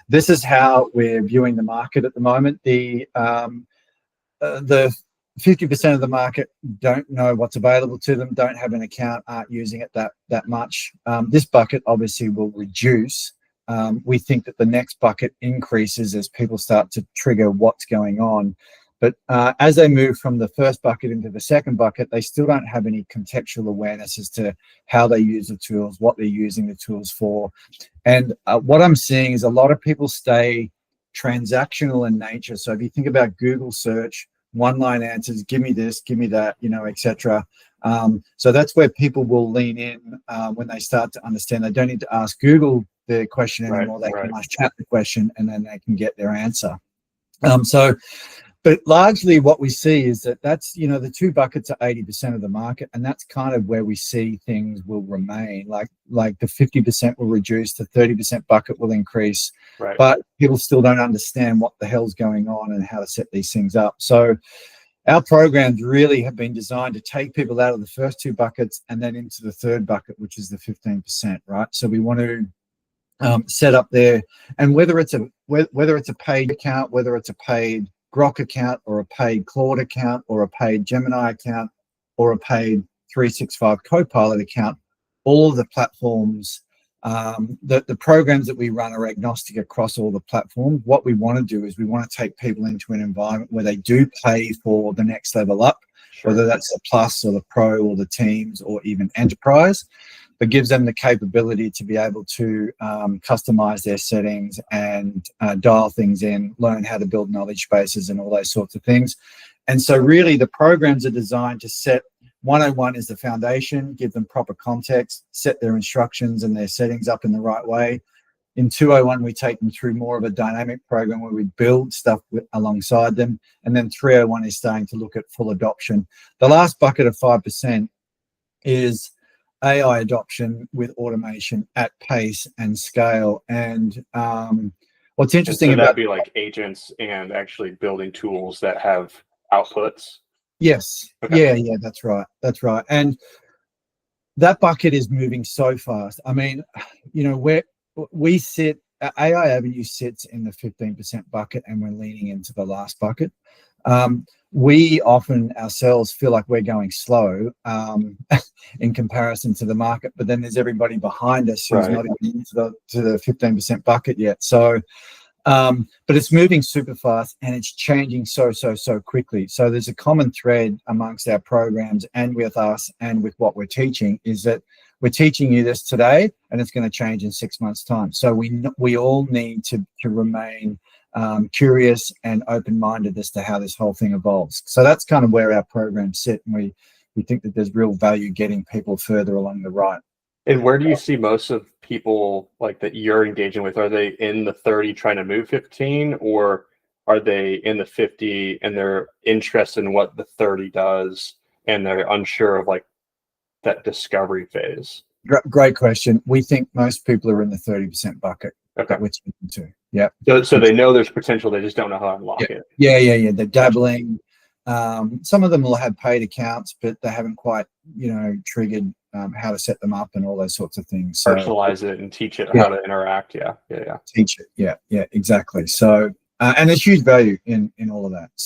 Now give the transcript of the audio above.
This is how we're viewing the market at the moment. The 50% of the market don't know what's available to them, don't have an account, aren't using it that much. This bucket obviously will reduce. We think that the next bucket increases as people start to trigger what's going on. But as they move from the first bucket into the second bucket, they still don't have any contextual awareness as to how they use the tools, what they're using the tools for. And what I'm seeing is a lot of people stay transactional in nature. So if you think about Google search, one-line answers, give me this, give me that, etc. So that's where people will lean in when they start to understand they don't need to ask Google the question anymore. They can ask chat the question, and then they can get their answer. But largely what we see is that's the two buckets are 80% of the market, and that's kind of where we see things will remain. Like the 50% will reduce, the 30% bucket will increase, but people still don't understand what the hell's going on and how to set these things up. So our programs really have been designed to take people out of the first two buckets and then into the third bucket, which is the 15%, right? So we want to set up there, and whether it's a paid account, whether it's a paid Grok account or a paid Claude account or a paid Gemini account or a paid 365 Copilot account, all of the platforms, the programs that we run are agnostic across all the platforms. What we want to do is we want to take people into an environment where they do pay for the next level up, whether that's the Plus or the Pro or the Teams or even Enterprise, but gives them the capability to be able to customize their settings and dial things in, learn how to build knowledge bases and all those sorts of things. And so really the programs are designed to set 101 is the foundation, give them proper context, set their instructions and their settings up in the right way. In 201, we take them through more of a dynamic program where we build stuff alongside them. And then 301 is starting to look at full adoption. The last bucket of 5% is AI adoption with automation at pace and scale. And what's interesting about that'd be like agents and actually building tools that have outputs. Yes. Okay. Yeah, that's right. And that bucket is moving so fast. I mean, where we sit, AI Avenue sits in the 15% bucket, and we're leaning into the last bucket. We often ourselves feel like we're going slow in comparison to the market, but then there's everybody behind us who's not even into the 15% bucket yet. So, but it's moving super fast and it's changing so quickly. So there's a common thread amongst our programs and with us and with what we're teaching is that we're teaching you this today and it's going to change in 6 months' time. So we all need to remain curious and open-minded as to how this whole thing evolves. So that's kind of where our programs sit, and we think that there's real value getting people further along the right. And where do you see most of people like that you're engaging with? Are they in the 30 trying to move 15, or are they in the 50 and they're interested in what the 30 does and they're unsure of like that discovery phase? Great question. We think most people are in the 30% bucket. Okay. That we're speaking to. Yeah. So they know there's potential, they just don't know how to unlock it. Yeah. They're dabbling. Some of them will have paid accounts, but they haven't quite, triggered how to set them up and all those sorts of things. So, personalize it and teach it how to interact. Yeah. Teach it. Yeah, exactly. So, and there's huge value in all of that. So